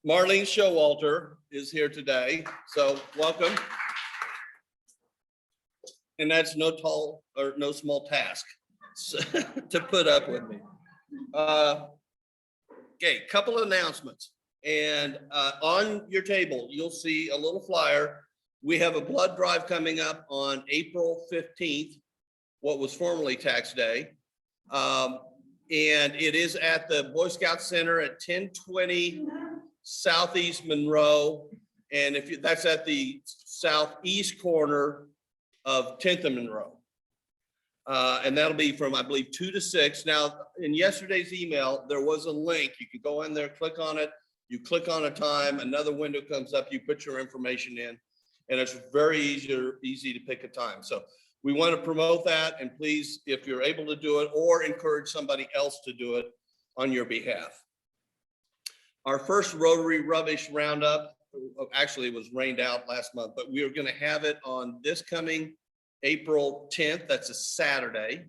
Marlene Showalter is here today, so welcome. And that's no small task to put up with me. Okay, couple of announcements. And on your table, you'll see a little flyer. We have a blood drive coming up on April 15th, what was formerly Tax Day. And it is at the Boy Scout Center at 1020 Southeast Monroe. And that's at the southeast corner of 10th and Monroe. And that'll be from, I believe, 2 to 6. Now, in yesterday's email, there was a link. You can go in there, click on it. You click on a time, another window comes up, you put your information in, and it's very easy to pick a time. So we want to promote that, and please, if you're able to do it, or encourage somebody else to do it on your behalf. Our first Rotary Rubbish Roundup, actually it was rained out last month, but we are going to have it on this coming April 10th. That's a Saturday.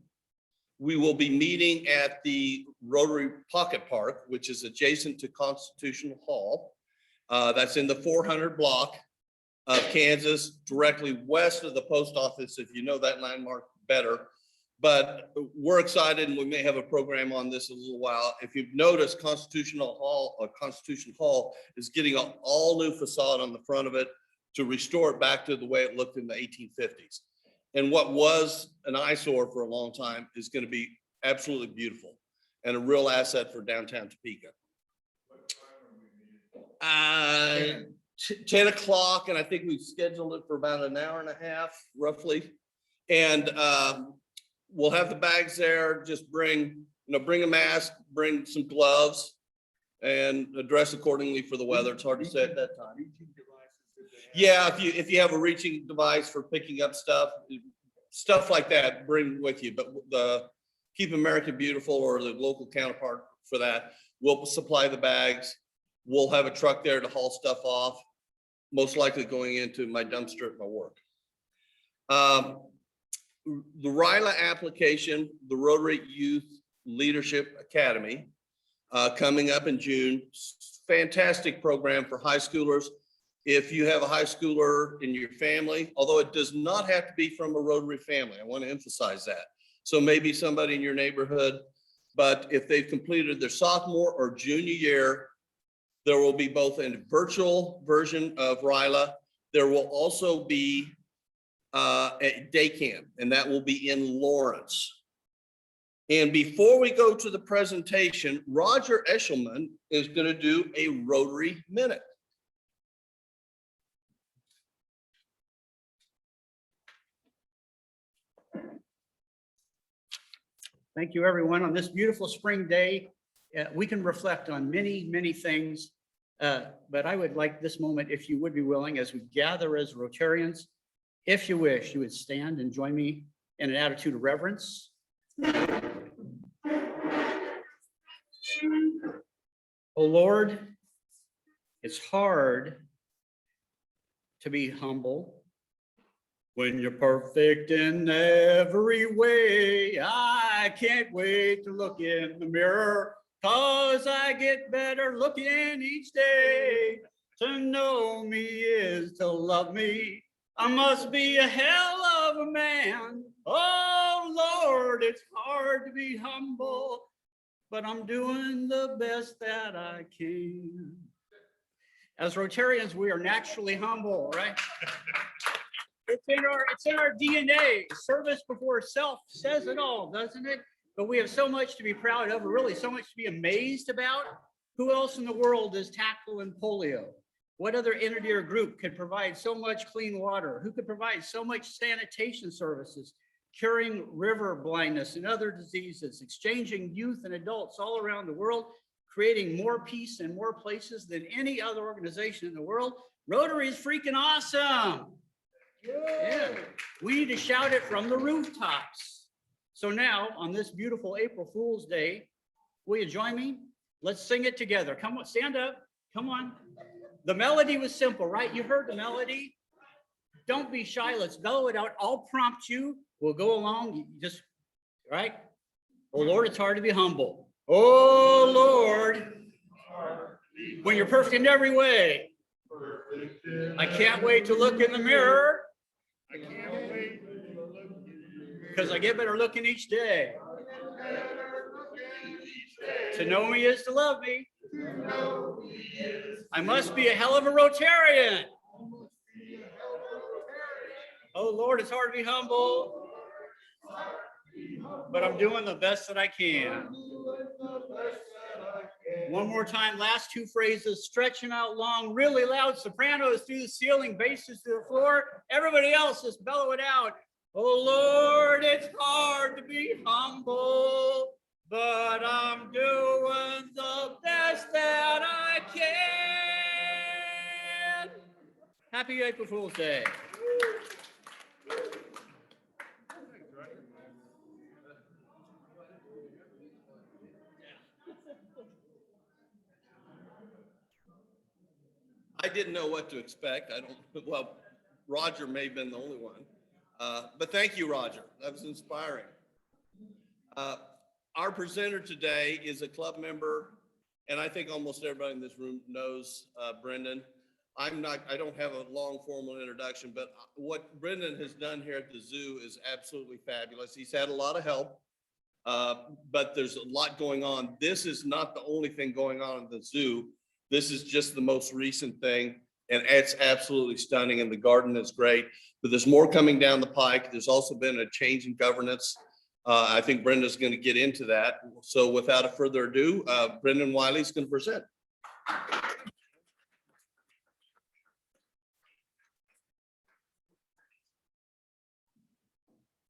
We will be meeting at the Rotary Pocket Park, which is adjacent to Constitutional Hall. That's in the 400 block of Kansas, directly west of the post office, if you know that landmark better. But we're excited, and we may have a program on this in a little while. If you've noticed, Constitution Hall is getting an all new facade on the front of it to restore it back to the way it looked in the 1850s. And what was an eyesore for a long time is going to be absolutely beautiful and a real asset for downtown Topeka. 10 o'clock, and I think we've scheduled it for about an hour and a half, roughly. And we'll have the bags there. Just bring a mask, bring some gloves, and dress accordingly for the weather. It's hard to say at that time. Yeah, if you have a reaching device for picking up stuff like that, bring with you. But the Keep America Beautiful or the local counterpart for that will supply the bags. We'll have a truck there to haul stuff off, most likely going into my dumpster at my work. The RILA application, the Rotary Youth Leadership Academy, coming up in June. Fantastic program for high schoolers. If you have a high schooler in your family, although it does not have to be from a Rotary family, I want to emphasize that. So maybe somebody in your neighborhood, but if they've completed their sophomore or junior year, there will be both a virtual version of RILA. There will also be a day camp, and that will be in Lawrence. And before we go to the presentation, Roger Eshelman is going to do a Rotary Minute. Thank you, everyone. On this beautiful spring day, we can reflect on many, many things, but I would like this moment, if you would be willing, as we gather as Rotarians, if you wish, you would stand and join me in an attitude of reverence. Oh Lord, it's hard to be humble when you're perfect in every way. I can't wait to look in the mirror, 'cause I get better looking each day. To know me is to love me. I must be a hell of a man. Oh Lord, it's hard to be humble, but I'm doing the best that I can. As Rotarians, we are naturally humble, right? It's in our DNA. Service before self says it all, doesn't it? But we have so much to be proud of, really so much to be amazed about. Who else in the world does tackle and polio? What other entity or group could provide so much clean water? Who could provide so much sanitation services, curing river blindness and other diseases, exchanging youth and adults all around the world, creating more peace in more places than any other organization in the world? Rotary is freaking awesome. Yeah, we need to shout it from the rooftops. So now, on this beautiful April Fool's Day, will you join me? Let's sing it together. Come on, stand up. Come on. The melody was simple, right? You heard the melody. Don't be shy. Let's go it out. I'll prompt you. We'll go along. You just, right? Oh Lord, it's hard to be humble. Oh Lord, when you're perfect in every way. I can't wait to look in the mirror. Because I get better looking each day. To know me is to love me. I must be a hell of a Rotarian. Oh Lord, it's hard to be humble, but I'm doing the best that I can. One more time, last two phrases, stretching out long, really loud, sopranos through the ceiling, basses to the floor. Everybody else just bellow it out. Oh Lord, it's hard to be humble, but I'm doing the best that I can. Happy April Fool's Day. I didn't know what to expect. Well, Roger may have been the only one. But thank you, Roger. That was inspiring. Our presenter today is a club member, and I think almost everybody in this room knows Brenden. I don't have a long formal introduction, but what Brenden has done here at the zoo is absolutely fabulous. He's had a lot of help, but there's a lot going on. This is not the only thing going on in the zoo. This is just the most recent thing, and it's absolutely stunning, and the garden is great. But there's more coming down the pike. There's also been a change in governance. I think Brenda's going to get into that. So without further ado, Brenden Wiley is going to present.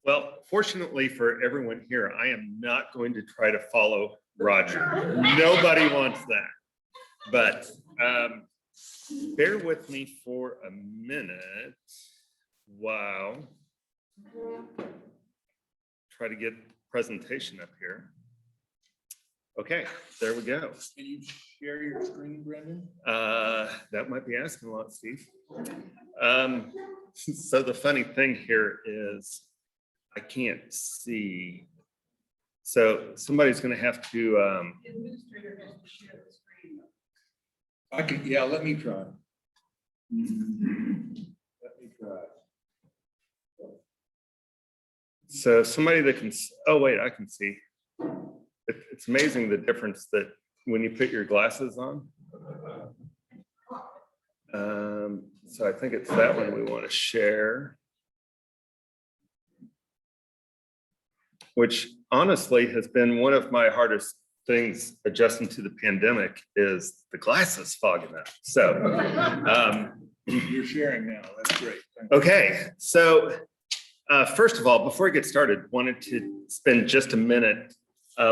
Well, fortunately for everyone here, I am not going to try to follow Roger. Nobody wants that. But bear with me for a minute while try to get presentation up here. Okay, there we go. Can you share your screen, Brenden? That might be asking a lot, Steve. So the funny thing here is I can't see. So somebody's going to have to. Administrator has to share the screen. I can, yeah, let me try. Let me try. So somebody that can. Oh wait, I can see. It's amazing the difference that when you put your glasses on. So I think it's that one we want to share. Which honestly has been one of my hardest things adjusting to the pandemic is the glasses fogging up. So You're sharing now. That's great. Thank you. okay, so first of all, before I get started, wanted to spend just a minute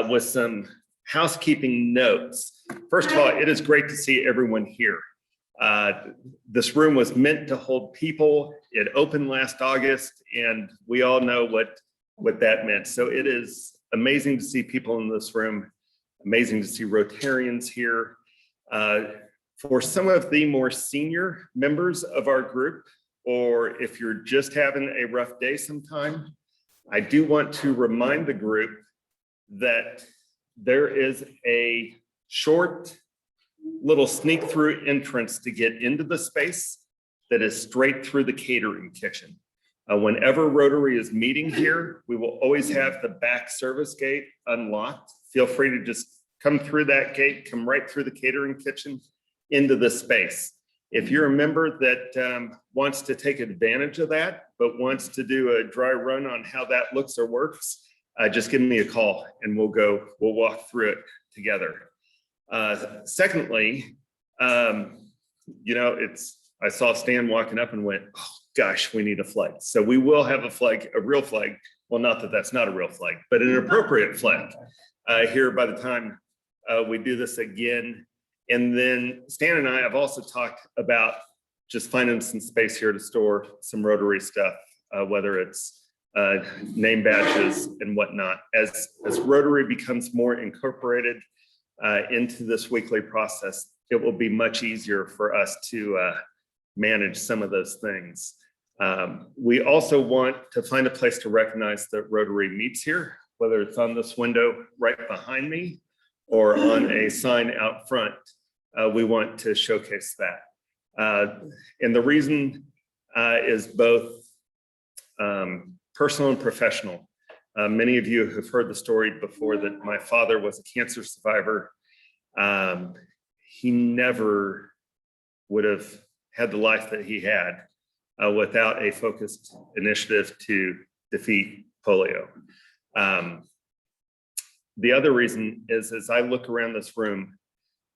with some housekeeping notes. First of all, it is great to see everyone here. This room was meant to hold people. It opened last August, and we all know what that meant. So it is amazing to see people in this room, amazing to see Rotarians here. For some of the more senior members of our group, or if you're just having a rough day sometime, I do want to remind the group that there is a short little sneak through entrance to get into the space that is straight through the catering kitchen. Whenever Rotary is meeting here, we will always have the back service gate unlocked. Feel free to just come through that gate, come right through the catering kitchen into the space. If you're a member that wants to take advantage of that, but wants to do a dry run on how that looks or works, just give me a call and we'll walk through it together. Secondly, I saw Stan walking up and went, oh, gosh, we need a flag. So we will have a flag, a real flag. Well, not that that's not a real flag, but an appropriate flag here by the time we do this again. And then Stan and I have also talked about just finding some space here to store some Rotary stuff, whether it's name badges and whatnot. As Rotary becomes more incorporated into this weekly process, it will be much easier for us to manage some of those things. We also want to find a place to recognize that Rotary meets here, whether it's on this window right behind me or on a sign out front. we want to showcase that. And the reason is both personal and professional. Many of you have heard the story before that my father was a cancer survivor. He never would have had the life that he had without a focused initiative to defeat polio. The other reason is, as I look around this room,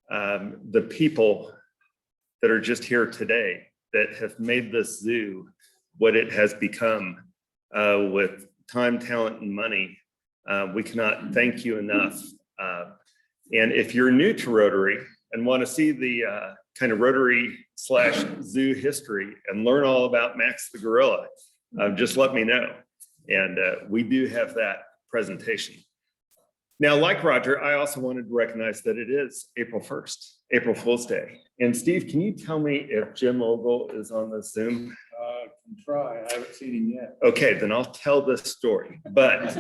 the people that are just here today that have made this zoo what it has become with time, talent, and money, we cannot thank you enough. And if you're new to Rotary and want to see the kind of Rotary/zoo history and learn all about Max the gorilla, just let me know. And we do have that presentation. Now, like Roger, I also wanted to recognize that it is April 1st, April Fool's Day. And Steve, can you tell me if Jim Ogle is on the Zoom? Can try. I haven't seen him yet. Okay, then I'll tell this story. But,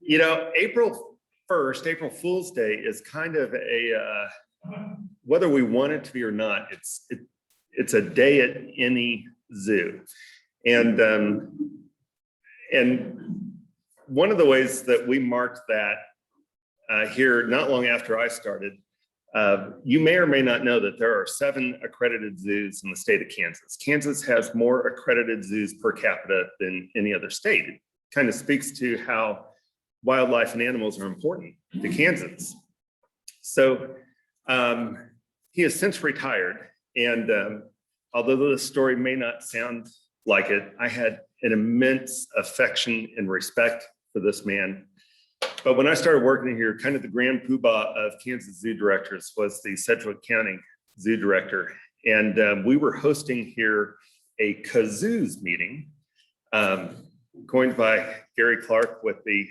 you know, April 1st, April Fool's Day is kind of a, whether we want it to be or not, it's a day at any zoo. And one of the ways that we marked that here not long after I started, you may or may not know that there are 7 accredited zoos in the state of Kansas. Kansas has more accredited zoos per capita than any other state. It kind of speaks to how wildlife and animals are important to Kansas. So he has since retired. And although this story may not sound like it, I had an immense affection and respect for this man. But when I started working here, kind of the grand poobah of Kansas zoo directors was the Sedgwick County zoo director. And we were hosting here a kazoos meeting, coined by Gary Clark with the,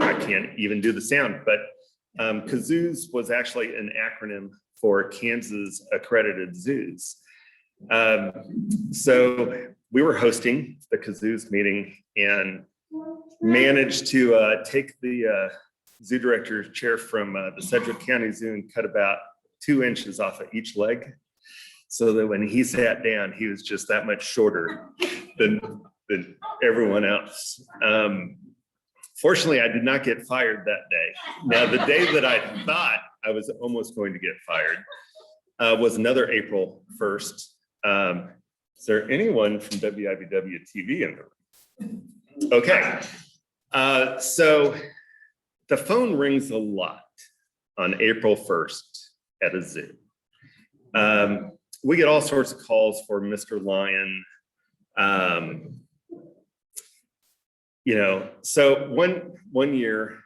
I can't even do the sound, but kazoos was actually an acronym for Kansas accredited zoos. So we were hosting the kazoos meeting and managed to take the zoo director's chair from the Sedgwick County Zoo and cut about 2 inches off of each leg, so that when he sat down, he was just that much shorter than everyone else. Fortunately, I did not get fired that day. Now, the day that I thought I was almost going to get fired was another April 1st. Is there anyone from WIBW TV in the room? Okay. So the phone rings a lot on April 1st at a zoo. We get all sorts of calls for Mr. Lion. You know, so one year,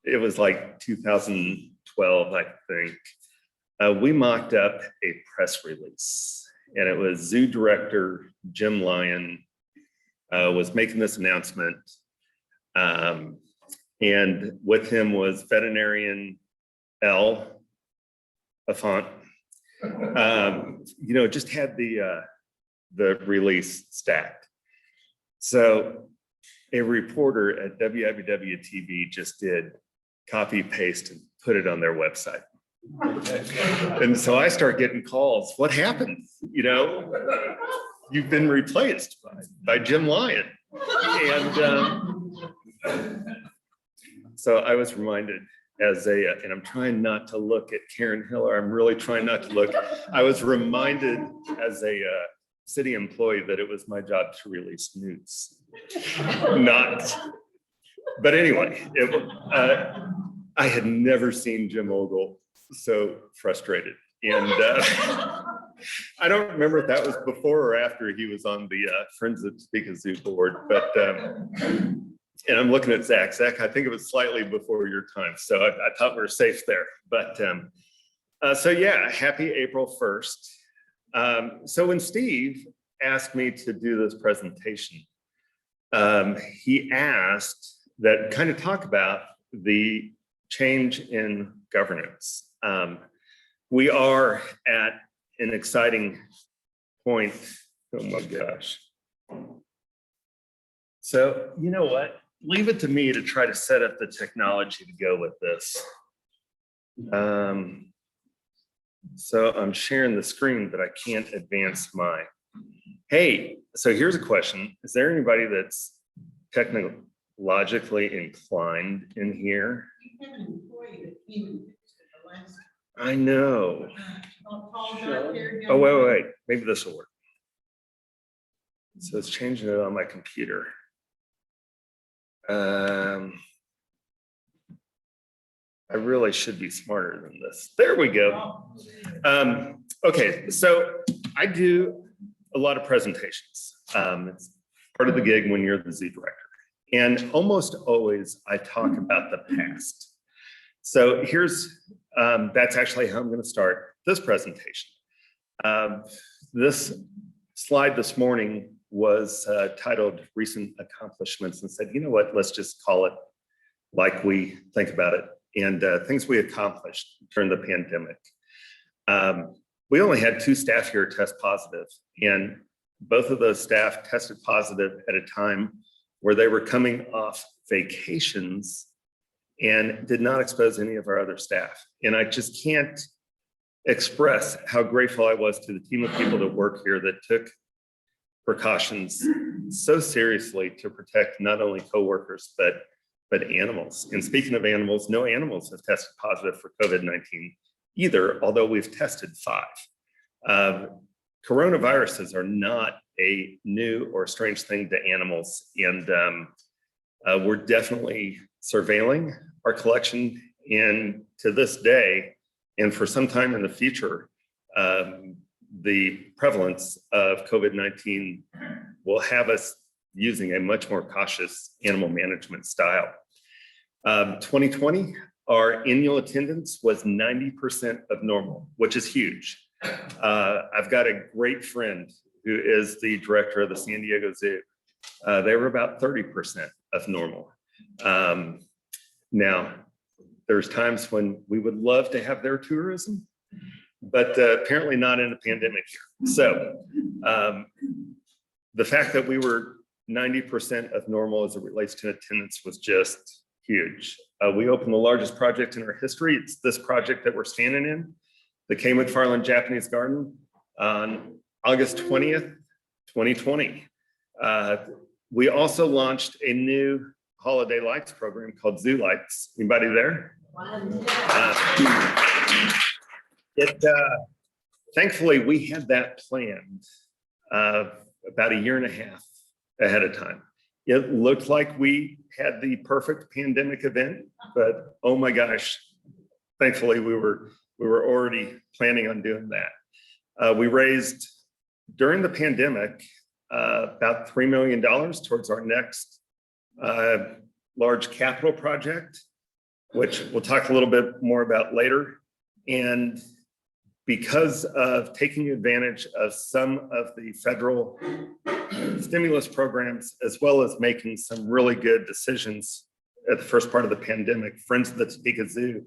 it was like 2012, I think, we mocked up a press release, and it was zoo director Jim Lyon was making this announcement. And with him was veterinarian L. Affont. You know, just had the release stacked. So a reporter at WIBW TV just did copy paste and put it on their website. And so I start getting calls. What happened? You know, you've been replaced by Jim Lyon. And so I was reminded as and I'm trying not to look at Karen Hiller. I'm really trying not to look. I was reminded as a city employee that it was my job to release news. But anyway, I had never seen Jim Ogle so frustrated. And I don't remember if that was before or after he was on the Friends of Topeka Zoo board, but and I'm looking at Zach. Zach, I think it was slightly before your time, so I thought we were safe there. But so yeah, happy April 1st. So when Steve asked me to do this presentation, he asked that kind of talk about the change in governance. We are at an exciting point. Oh my gosh. So you know what? leave it to me to try to set up the technology to go with this. So I'm sharing the screen, but I can't advance my. Hey, so here's a question. Is there anybody that's technologically inclined in here? You have an employee that came and fixed it the last. I know. I'll call down here. Oh, wait. Maybe this will work. So it's changing it on my computer. I really should be smarter than this. There we go. Okay, so I do a lot of presentations. It's part of the gig when you're the zoo director. And almost always I talk about the past. So that's actually how I'm going to start this presentation. This slide this morning was titled Recent Accomplishments, and said, you know what, let's just call it like we think about it, and things we accomplished during the pandemic. We only had 2 staff here test positive, and both of those staff tested positive at a time where they were coming off vacations and did not expose any of our other staff. And I just can't express how grateful I was to the team of people that work here that took precautions so seriously to protect not only coworkers, but animals. And speaking of animals, no animals have tested positive for COVID-19 either, although we've tested 5. Coronaviruses are not a new or strange thing to animals. And we're definitely surveilling our collection. And to this day, and for some time in the future, the prevalence of COVID-19 will have us using a much more cautious animal management style. 2020, our annual attendance was 90% of normal, which is huge. I've got a great friend who is the director of the San Diego Zoo. They were about 30% of normal. Now, there's times when we would love to have their tourism, but apparently not in a pandemic year. So the fact that we were 90% of normal as it relates to attendance was just huge. We opened the largest project in our history. It's this project that we're standing in, the K. McFarland Japanese Garden, on August 20th, 2020. We also launched a new holiday lights program called Zoo Lights. Anybody there? Thankfully, we had that planned about a year and a half ahead of time. It looked like we had the perfect pandemic event, but oh my gosh, thankfully we were already planning on doing that. We raised during the pandemic about $3 million towards our next large capital project, which we'll talk a little bit more about later. And because of taking advantage of some of the federal stimulus programs, as well as making some really good decisions at the first part of the pandemic, Friends of the Topeka Zoo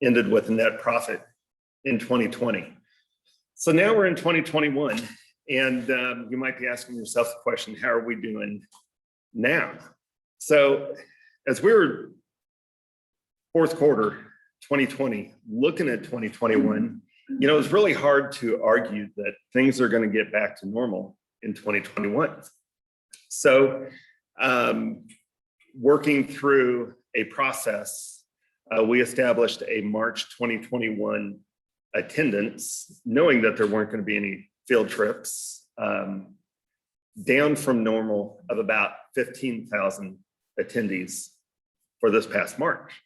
ended with a net profit in 2020. So now we're in 2021, and you might be asking yourself the question, how are we doing now? So as we were fourth quarter 2020, looking at 2021, you know, it's really hard to argue that things are going to get back to normal in 2021. So working through a process, we established a March 2021 attendance, knowing that there weren't going to be any field trips, down from normal of about 15,000 attendees for this past March.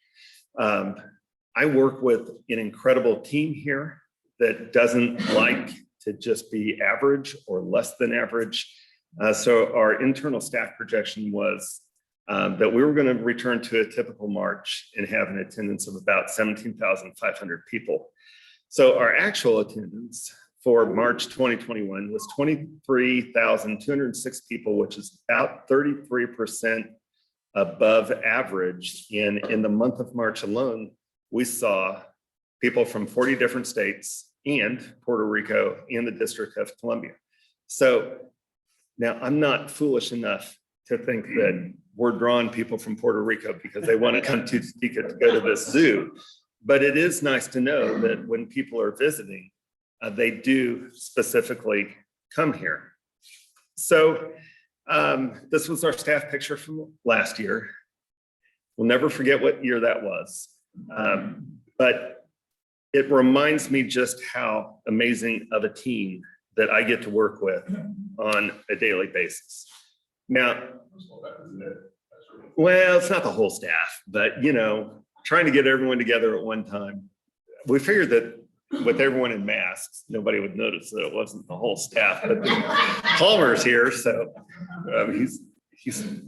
I work with an incredible team here that doesn't like to just be average or less than average. So our internal staff projection was that we were going to return to a typical March and have an attendance of about 17,500 people. So our actual attendance for March 2021 was 23,206 people, which is about 33% above average. And in the month of March alone, we saw people from 40 different states and Puerto Rico and the District of Columbia. So now I'm not foolish enough to think that we're drawing people from Puerto Rico because they want to come to Topeka to go to this zoo. But it is nice to know that when people are visiting, they do specifically come here. So this was our staff picture from last year. We'll never forget what year that was. But it reminds me just how amazing of a team that I get to work with on a daily basis. Now, well, it's not the whole staff, but you know, trying to get everyone together at one time. We figured that with everyone in masks, nobody would notice that it wasn't the whole staff, but Palmer's here, so he's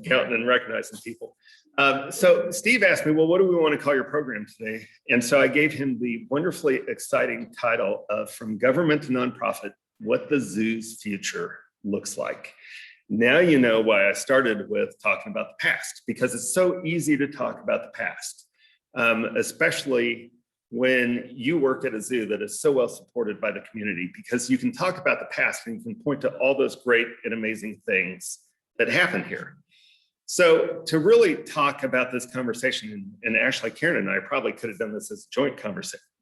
counting and recognizing people. So Steve asked me, well, what do we want to call your program today? And so I gave him the wonderfully exciting title of From Government to Nonprofit, What the Zoo's Future Looks Like. Now you know why I started with talking about the past, because it's so easy to talk about the past, especially when you work at a zoo that is so well supported by the community, because you can talk about the past and you can point to all those great and amazing things that happen here. So to really talk about this conversation, and Ashley, Karen, and I probably could have done this as a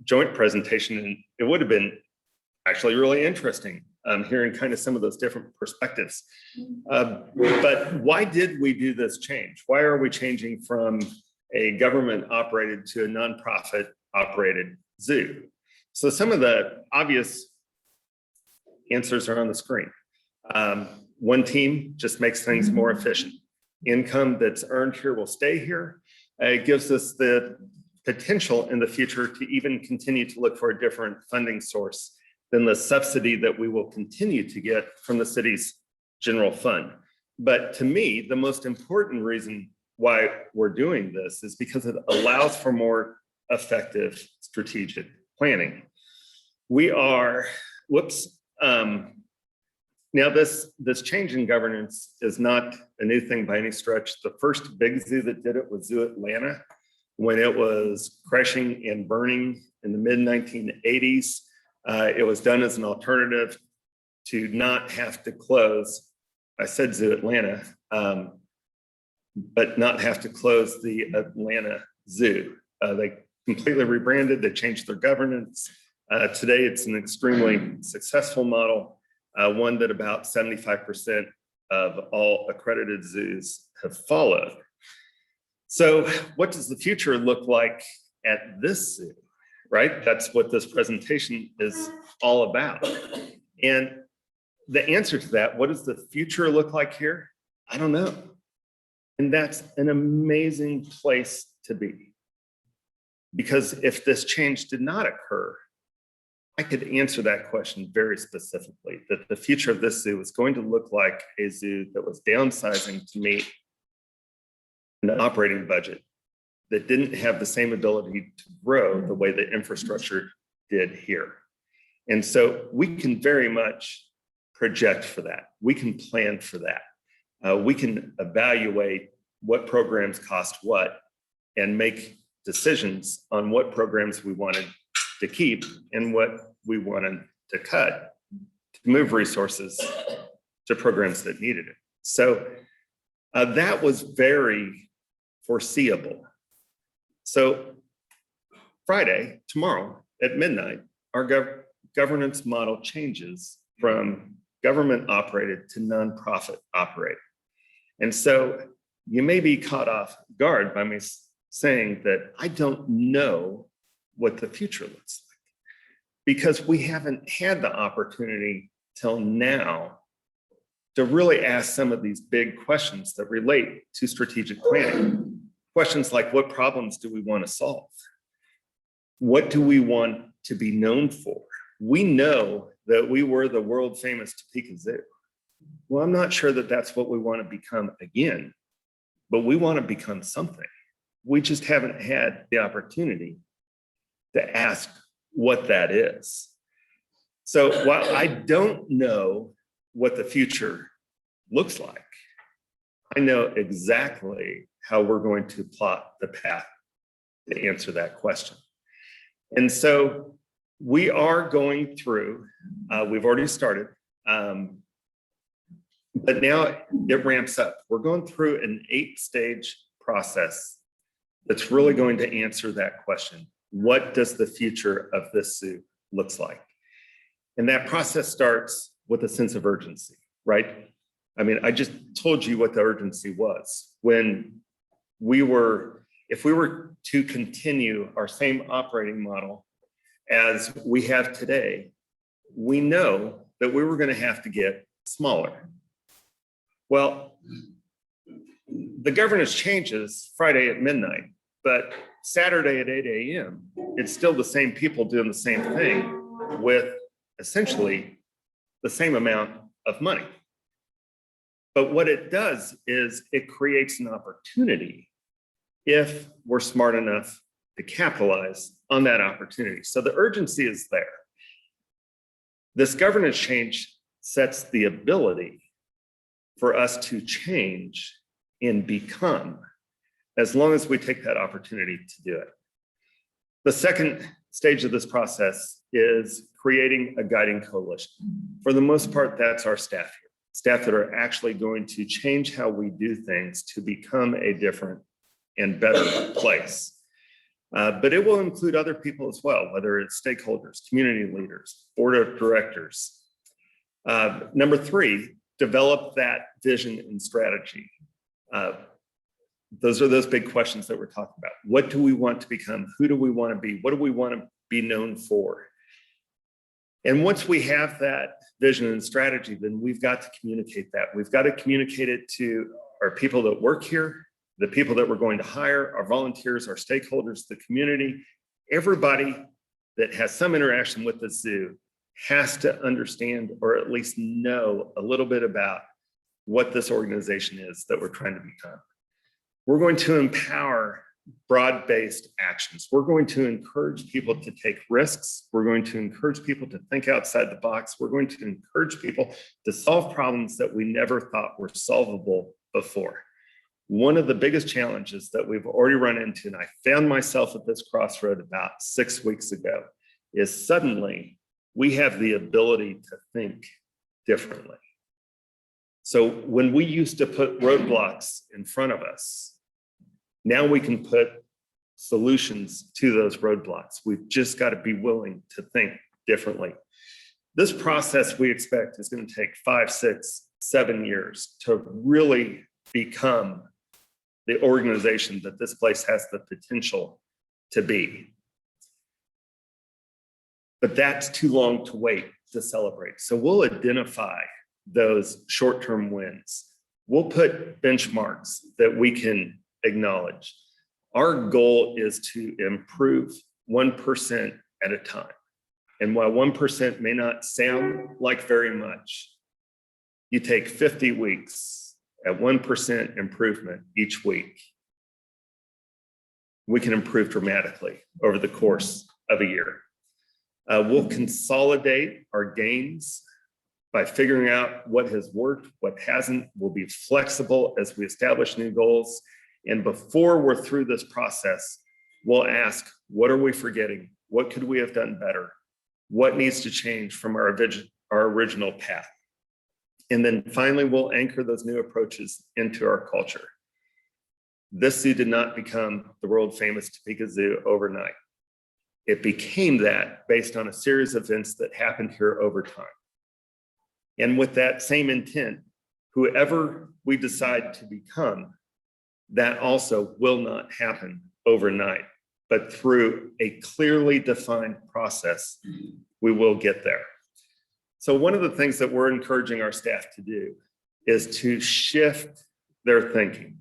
joint presentation, and it would have been actually really interesting hearing kind of some of those different perspectives. But why did we do this change? Why are we changing from a government operated to a nonprofit operated zoo? So some of the obvious answers are on the screen. One team just makes things more efficient. Income that's earned here will stay here. It gives us the potential in the future to even continue to look for a different funding source than the subsidy that we will continue to get from the city's general fund. But to me, the most important reason why we're doing this is because it allows for more effective strategic planning. We are, now this change in governance is not a new thing by any stretch. The first big zoo that did it was Zoo Atlanta, when it was crashing and burning in the mid-1980s. It was done as an alternative to not have to close. I said Zoo Atlanta, but not have to close the Atlanta Zoo. They completely rebranded, they changed their governance. Today, it's an extremely successful model, one that about 75% of all accredited zoos have followed. So what does the future look like at this zoo, right? That's what this presentation is all about. And the answer to that, what does the future look like here? I don't know. And that's an amazing place to be. Because if this change did not occur, I could answer that question very specifically, that the future of this zoo is going to look like a zoo that was downsizing to meet an operating budget that didn't have the same ability to grow the way the infrastructure did here. And so we can very much project for that. We can plan for that. We can evaluate what programs cost what and make decisions on what programs we wanted to keep and what we wanted to cut to move resources to programs that needed it. So that was very foreseeable. So Friday, tomorrow at midnight, our governance model changes from government operated to nonprofit operated. And so you may be caught off guard by me saying that I don't know what the future looks like, because we haven't had the opportunity till now to really ask some of these big questions that relate to strategic planning. Questions like, what problems do we want to solve? What do we want to be known for? We know that we were the world famous Topeka Zoo. Well, I'm not sure that that's what we want to become again, but we want to become something. We just haven't had the opportunity to ask what that is. So while I don't know what the future looks like, I know exactly how we're going to plot the path to answer that question. And so we are going through, we've already started But now it ramps up. We're going through an 8-stage process that's really going to answer that question. What does the future of this zoo looks like? And that process starts with a sense of urgency, right? I mean, I just told you what the urgency was. When if we were to continue our same operating model as we have today, we know that we were going to have to get smaller. Well, the governance changes Friday at midnight, but Saturday at 8 a.m., it's still the same people doing the same thing with essentially the same amount of money. But what it does is it creates an opportunity if we're smart enough to capitalize on that opportunity. So the urgency is there. This governance change sets the ability for us to change and become, as long as we take that opportunity to do it. The second stage of this process is creating a guiding coalition. For the most part, that's our staff here, staff that are actually going to change how we do things to become a different and better place. But it will include other people as well, whether it's stakeholders, community leaders, board of directors. Number 3, develop that vision and strategy. Those are those big questions that we're talking about. What do we want to become? Who do we want to be? What do we want to be known for? And once we have that vision and strategy, then we've got to communicate that. We've got to communicate it to our people that work here, the people that we're going to hire, our volunteers, our stakeholders, the community. Everybody that has some interaction with the zoo has to understand, or at least know a little bit about what this organization is that we're trying to become. We're going to empower broad-based actions. We're going to encourage people to take risks. We're going to encourage people to think outside the box. We're going to encourage people to solve problems that we never thought were solvable before. One of the biggest challenges that we've already run into, and I found myself at this crossroad about 6 weeks ago, is suddenly we have the ability to think differently. So when we used to put roadblocks in front of us, now we can put solutions to those roadblocks. We've just got to be willing to think differently. This process we expect is going to take 5, 6, 7 years to really become the organization that this place has the potential to be. But that's too long to wait to celebrate. So we'll identify those short-term wins. We'll put benchmarks that we can acknowledge. Our goal is to improve 1% at a time. And while 1% may not sound like very much, you take 50 weeks at 1% improvement each week, we can improve dramatically over the course of a year. We'll consolidate our gains by figuring out what has worked, what hasn't. We'll be flexible as we establish new goals. And before we're through this process, we'll ask, what are we forgetting? What could we have done better? What needs to change from our original path? And then finally, we'll anchor those new approaches into our culture. This zoo did not become the world famous Topeka Zoo overnight. It became that based on a series of events that happened here over time. And with that same intent, whoever we decide to become, that also will not happen overnight, but through a clearly defined process, we will get there. So one of the things that we're encouraging our staff to do is to shift their thinking.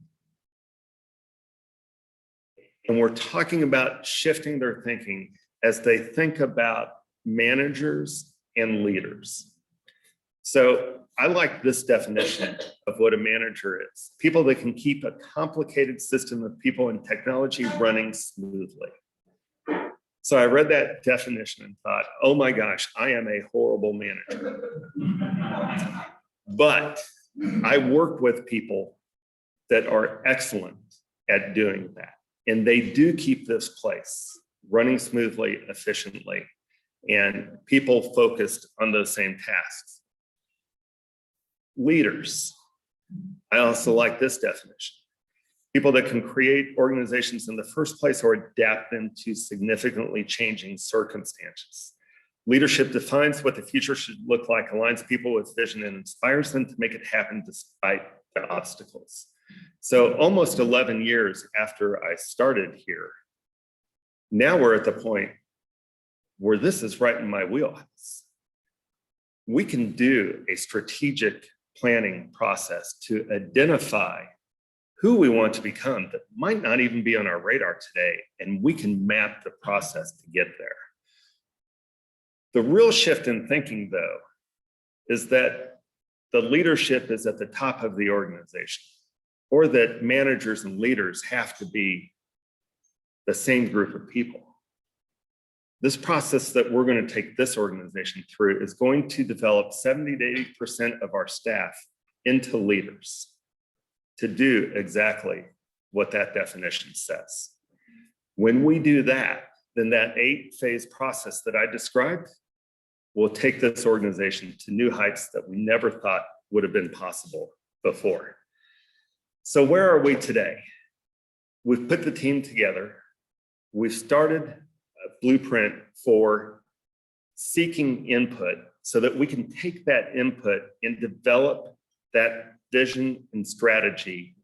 And we're talking about shifting their thinking as they think about managers and leaders. So I like this definition of what a manager is. People that can keep a complicated system of people and technology running smoothly. So I read that definition and thought, oh my gosh, I am a horrible manager. But I work with people that are excellent at doing that. And they do keep this place running smoothly, efficiently, and people focused on those same tasks. Leaders. I also like this definition. People that can create organizations in the first place or adapt them to significantly changing circumstances. Leadership defines what the future should look like, aligns people with vision, and inspires them to make it happen despite the obstacles. So almost 11 years after I started here, now we're at the point where this is right in my wheelhouse. We can do a strategic planning process to identify who we want to become that might not even be on our radar today, and we can map the process to get there. The real shift in thinking, though, is that the leadership is at the top of the organization, or that managers and leaders have to be the same group of people. This process that we're going to take this organization through is going to develop 70 to 80% of our staff into leaders to do exactly what that definition says. When we do that, then that 8-phase process that I described will take this organization to new heights that we never thought would have been possible before. So where are we today? We've put the team together. We've started a blueprint for seeking input so that we can take that input and develop that vision and strategy,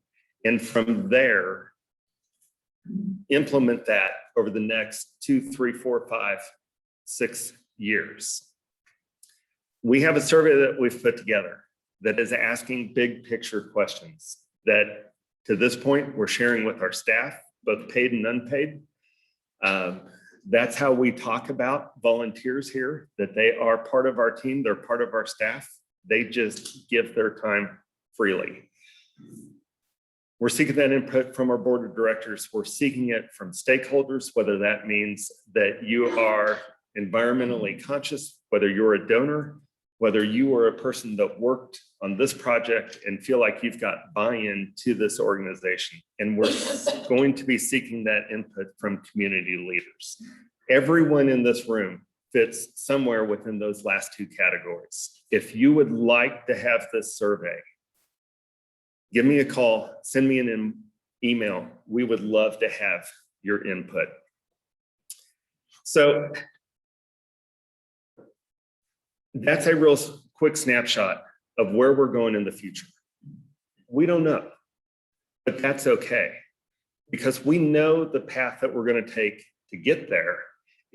and from there, implement that over the next 2, 3, 4, 5, 6 years. We have a survey that we've put together that is asking big picture questions that to this point we're sharing with our staff, both paid and unpaid. That's how we talk about volunteers here, that they are part of our team, they're part of our staff. They just give their time freely. We're seeking that input from our board of directors. We're seeking it from stakeholders, whether that means that you are environmentally conscious, whether you're a donor, whether you are a person that worked on this project and feel like you've got buy-in to this organization. And we're going to be seeking that input from community leaders. Everyone in this room fits somewhere within those last 2 categories. If you would like to have this survey, give me a call, send me an email. We would love to have your input. So that's a real quick snapshot of where we're going in the future. We don't know, but that's okay, because we know the path that we're going to take to get there.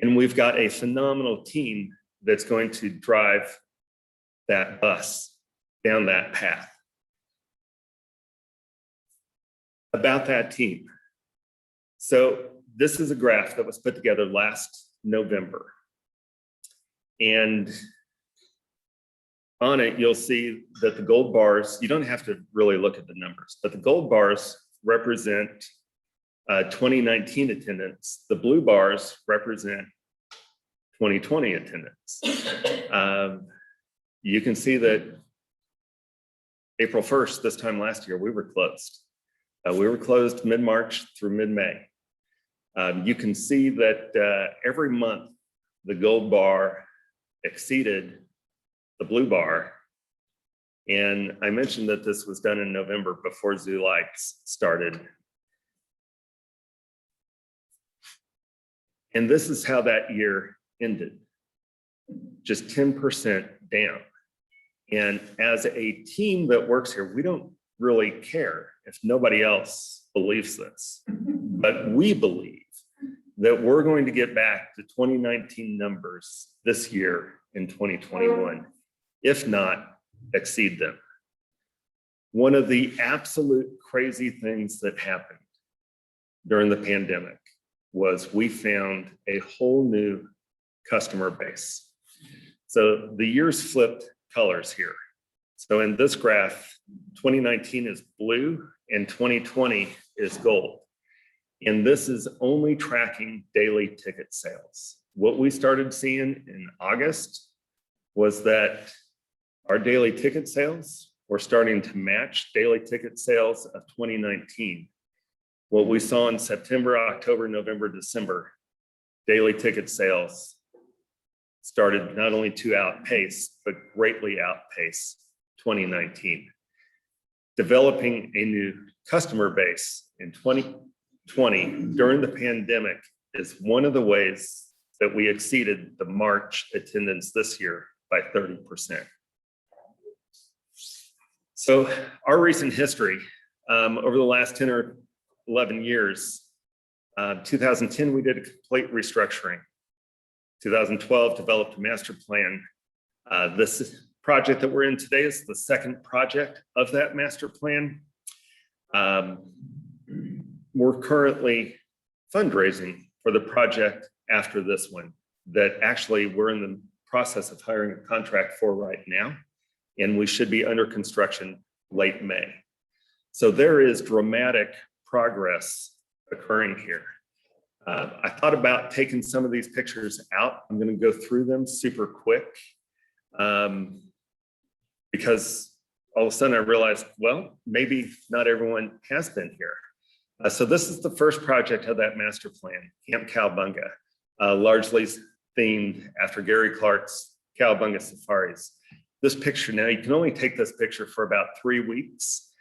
And we've got a phenomenal team that's going to drive that bus down that path. About that team. So this is a graph that was put together last November. And on it, you'll see that the gold bars, you don't have to really look at the numbers, but the gold bars represent 2019 attendance. The blue bars represent 2020 attendance. You can see that April 1st, this time last year, we were closed. We were closed mid-March through mid-May. You can see that every month, the gold bar exceeded the blue bar. And I mentioned that this was done in November before Zoo Lights started. And this is how that year ended, just 10% down. And as a team that works here, we don't really care if nobody else believes this, but we believe that we're going to get back to 2019 numbers this year in 2021, if not exceed them. One of the absolute crazy things that happened during the pandemic was we found a whole new customer base. So the years flipped colors here. So in this graph, 2019 is blue and 2020 is gold. And this is only tracking daily ticket sales. What we started seeing in August was that our daily ticket sales were starting to match daily ticket sales of 2019. What we saw in September, October, November, December, daily ticket sales started not only to outpace, but greatly outpace 2019. Developing a new customer base in 2020 during the pandemic is one of the ways that we exceeded the March attendance this year by 30%. So our recent history over the last 10 or 11 years, 2010, we did a complete restructuring. 2012, developed a master plan. This project that we're in today is the second project of that master plan. We're currently fundraising for the project after this one that actually we're in the process of hiring a contract for right now, and we should be under construction late May. So there is dramatic progress occurring here. I thought about taking some of these pictures out. I'm going to go through them super quick because all of a sudden I realized, well, maybe not everyone has been here. So this is the first project of that master plan, Camp Cowabunga, largely themed after Gary Clark's Cowabunga Safaris. This picture now, you can only take this picture for about 3 weeks.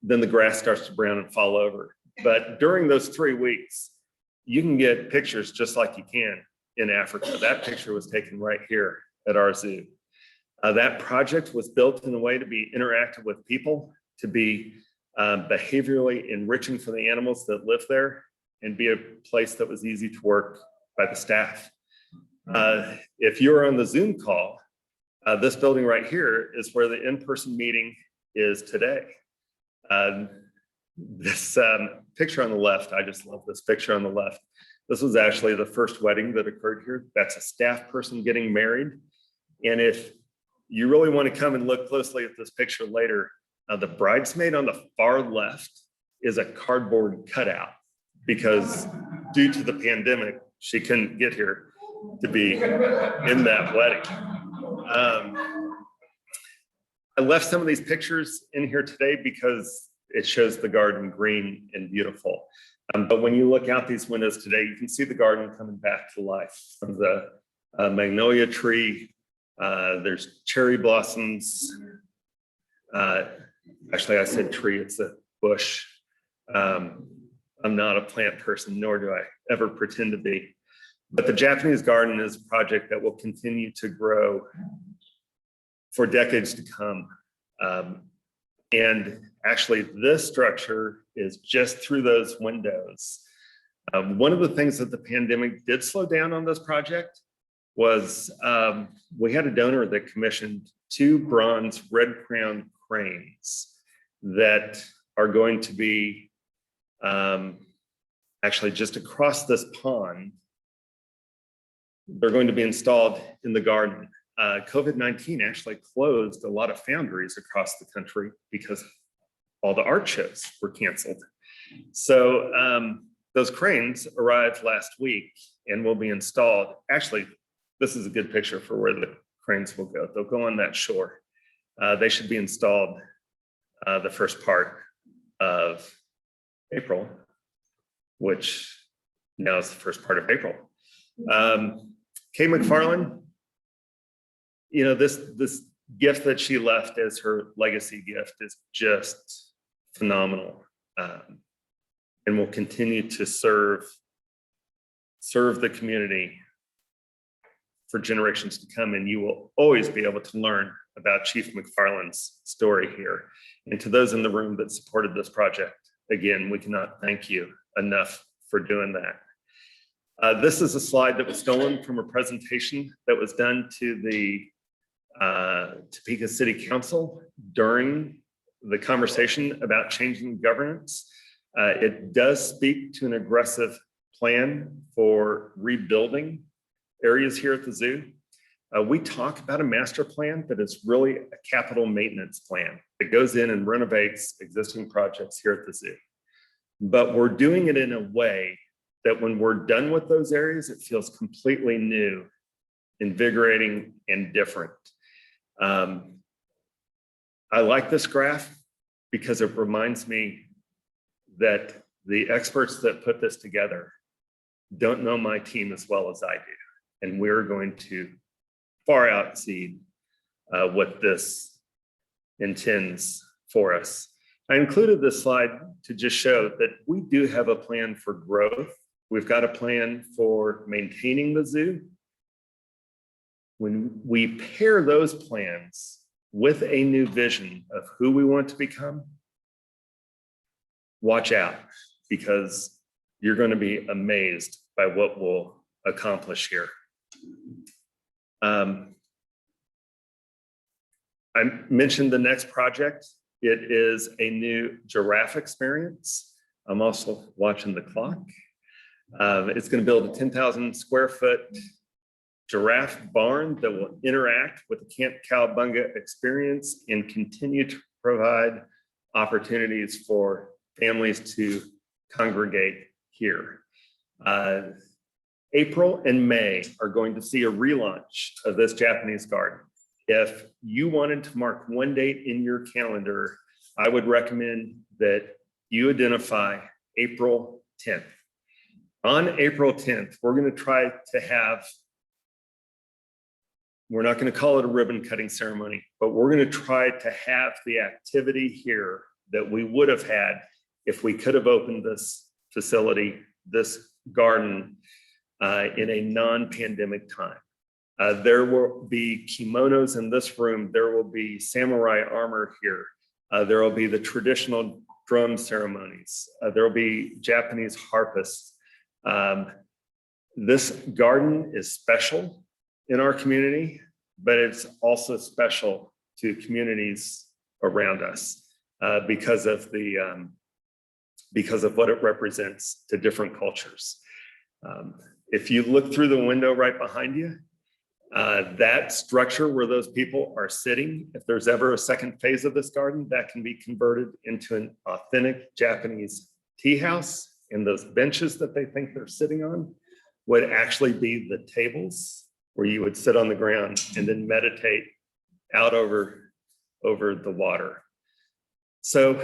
Then the grass starts to brown and fall over. But during those 3 weeks, you can get pictures just like you can in Africa. That picture was taken right here at our zoo. That project was built in a way to be interactive with people, to be behaviorally enriching for the animals that live there, and be a place that was easy to work by the staff. If you're on the Zoom call, this building right here is where the in-person meeting is today. This picture on the left, I just love this picture on the left. This was actually the first wedding that occurred here. That's a staff person getting married. And if you really want to come and look closely at this picture later, the bridesmaid on the far left is a cardboard cutout because due to the pandemic, she couldn't get here to be in that wedding. I left some of these pictures in here today because it shows the garden green and beautiful. But when you look out these windows today, you can see the garden coming back to life. From the magnolia tree, there's cherry blossoms. Actually, I said tree, it's a bush. I'm not a plant person, nor do I ever pretend to be. But the Japanese garden is a project that will continue to grow for decades to come. And actually, this structure is just through those windows. One of the things that the pandemic did slow down on this project was we had a donor that commissioned 2 bronze red crown cranes that are going to be actually just across this pond. They're going to be installed in the garden. COVID-19 actually closed a lot of foundries across the country because all the art shows were canceled. So those cranes arrived last week and will be installed. Actually, this is a good picture for where the cranes will go. They'll go on that shore. They should be installed the first part of April, which now is the first part of April. Kay McFarland, you know, this gift that she left as her legacy gift is just phenomenal, and will continue to serve the community for generations to come. And you will always be able to learn about Chief McFarland's story here. And to those in the room that supported this project, again, we cannot thank you enough for doing that. This is a slide that was stolen from a presentation that was done to the Topeka City Council during the conversation about changing governance. It does speak to an aggressive plan for rebuilding areas here at the zoo. We talk about a master plan that is really a capital maintenance plan that goes in and renovates existing projects here at the zoo. But we're doing it in a way that when we're done with those areas, it feels completely new, invigorating, and different. I like this graph because it reminds me that the experts that put this together don't know my team as well as I do. And we're going to far exceed what this intends for us. I included this slide to just show that we do have a plan for growth. We've got a plan for maintaining the zoo. When we pair those plans with a new vision of who we want to become, watch out, because you're going to be amazed by what we'll accomplish here. I mentioned the next project. It is a new giraffe experience. I'm also watching the clock. It's going to build a 10,000 square foot giraffe barn that will interact with the Camp Cowabunga experience and continue to provide opportunities for families to congregate here. April and May are going to see a relaunch of this Japanese garden. If you wanted to mark one date in your calendar, I would recommend that you identify April 10th. On April 10th, we're going to try to have, we're not going to call it a ribbon cutting ceremony, but we're going to try to have the activity here that we would have had if we could have opened this facility, this garden, in a non-pandemic time. There will be kimonos in this room. There will be samurai armor here. There will be the traditional drum ceremonies. There will be Japanese harpists. This garden is special in our community, but it's also special to communities around us because of what it represents to different cultures. If you look through the window right behind you, that structure where those people are sitting, if there's ever a second phase of this garden, that can be converted into an authentic Japanese tea house. And those benches that they think they're sitting on would actually be the tables where you would sit on the ground and then meditate out over the water. So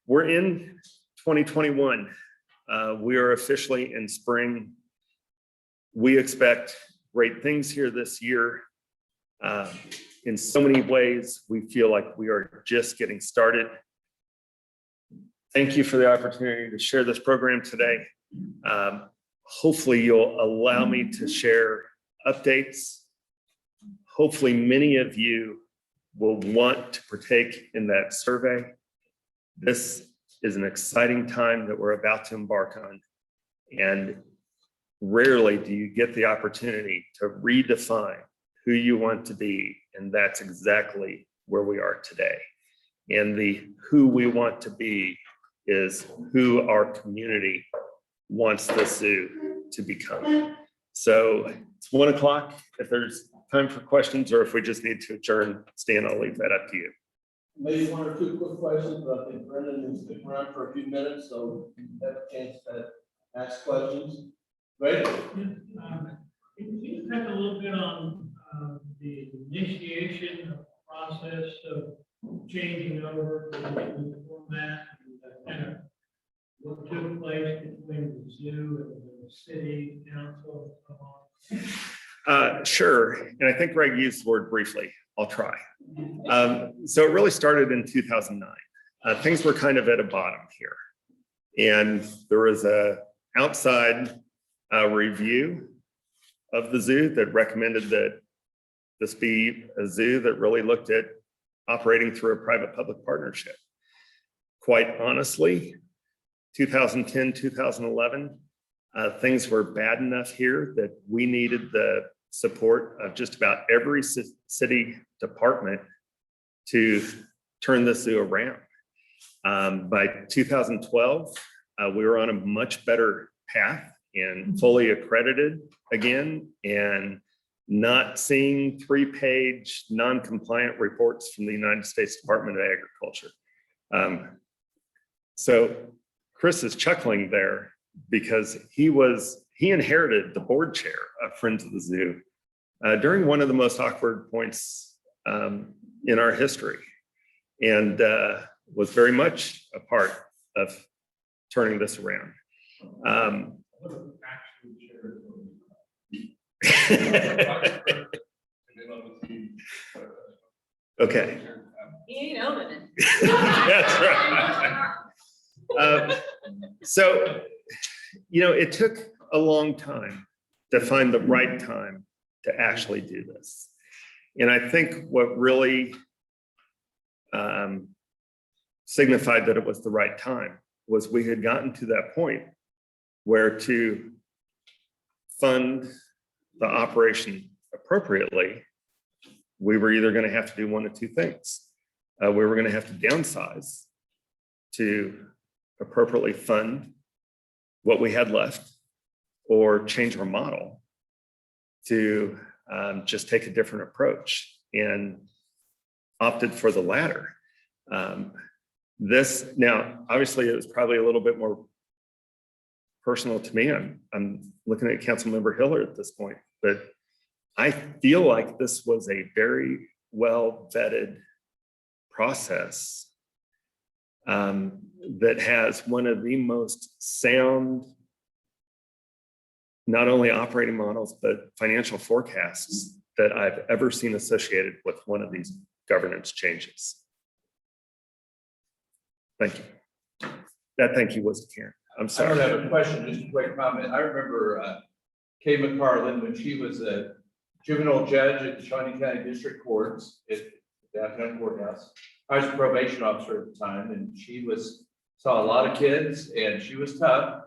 we're in 2021. We are officially in spring. We expect great things here this year. In so many ways, we feel like we are just getting started. Thank you for the opportunity to share this program today. Hopefully you'll allow me to share updates. Hopefully many of you will want to partake in that survey. This is an exciting time that we're about to embark on. And rarely do you get the opportunity to redefine who you want to be. And that's exactly where we are today. And the who we want to be is who our community wants the zoo to become. So it's 1 o'clock. If there's time for questions or if we just need to adjourn, Stan, I'll leave that up to you. Maybe one or two quick questions, but I think Brenden will stick around for a few minutes, so you have a chance to ask questions. Right? Can you touch a little bit on the initiation of the process of changing over to the format and kind of what took place between the zoo and the city council and so on? Sure, and I think Greg used the word briefly. I'll try. So it really started in 2009. Things were kind of at a bottom here. And there was a outside review of the zoo that recommended that this be a zoo that really looked at operating through a private-public partnership. Quite honestly, 2010, 2011, things were bad enough here that we needed the support of just about every city department to turn this zoo around. By 2012, we were on a much better path and fully accredited again, and not seeing 3-page non-compliant reports from the United States Department of Agriculture. So Chris is chuckling there because he inherited the board chair of Friends of the Zoo during one of the most awkward points in our history, and was very much a part of turning this around. Okay. He ain't own That's right. So, it took a long time to find the right time to actually do this. And I think what really signified that it was the right time was we had gotten to that point where to fund the operation appropriately, we were either going to have to do one of two things. We were going to have to downsize to appropriately fund what we had left, or change our model to just take a different approach, and opted for the latter. Now, obviously, it was probably a little bit more personal to me. I'm looking at Councilmember Hiller at this point, but I feel like this was a very well vetted process that has one of the most sound, not only operating models, but financial forecasts that I've ever seen associated with one of these governance changes. Thank you. That thank you was to Karen. I'm I sorry. don't have a question, just a quick comment. I remember Kay McCarlin, when she was a juvenile judge at the Shawnee County District Courts at the downtown courthouse. I was a probation officer at the time, and she saw a lot of kids, and she was tough,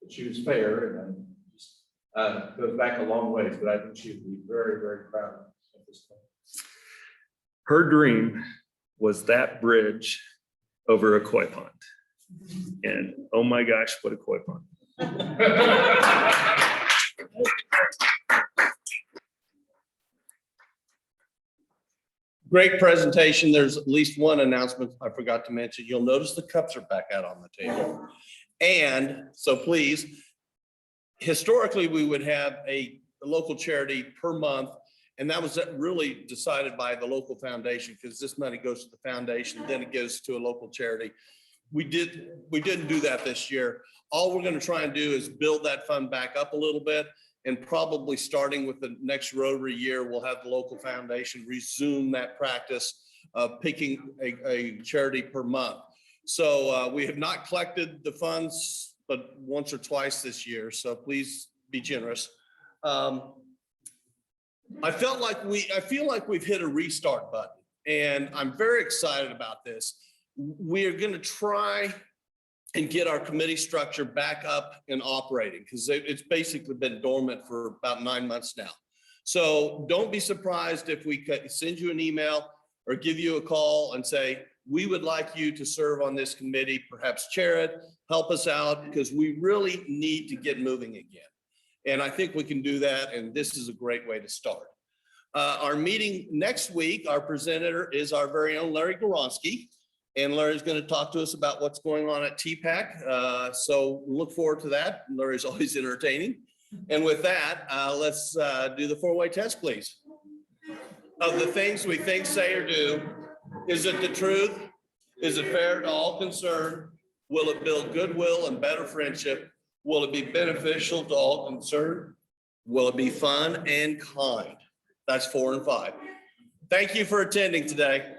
but she was fair, and just goes back a long ways, but I think she would be very, very proud of this thing. Her dream was that bridge over a koi pond. And oh my gosh, what a koi pond. Great presentation. There's at least one announcement I forgot to mention. You'll notice the cups are back out on the table. And so please, historically, we would have a local charity per month. And that was really decided by the local foundation, because this money goes to the foundation, then it goes to a local charity. We didn't do that this year. All we're going to try and do is build that fund back up a little bit, and probably starting with the next Rotary year, we'll have the local foundation resume that practice of picking a charity per month. So we have not collected the funds, but once or twice this year. So please be generous. I feel like we've hit a restart button, and I'm very excited about this. We are going to try and get our committee structure back up and operating, because it's basically been dormant for about 9 months now. So don't be surprised if we send you an email or give you a call and say, we would like you to serve on this committee, perhaps chair it, help us out, because we really need to get moving again. And I think we can do that, and this is a great way to start. Our meeting next week, our presenter is our very own Larry Goronsky. And Larry's going to talk to us about what's going on at TPAC. So look forward to that. Larry's always entertaining. And with that, let's do the four-way test, please. Of the things we think, say, or do, is it the truth? Is it fair to all concerned? Will it build goodwill and better friendship? Will it be beneficial to all concerned? Will it be fun and kind? That's 4 and 5. Thank you for attending today.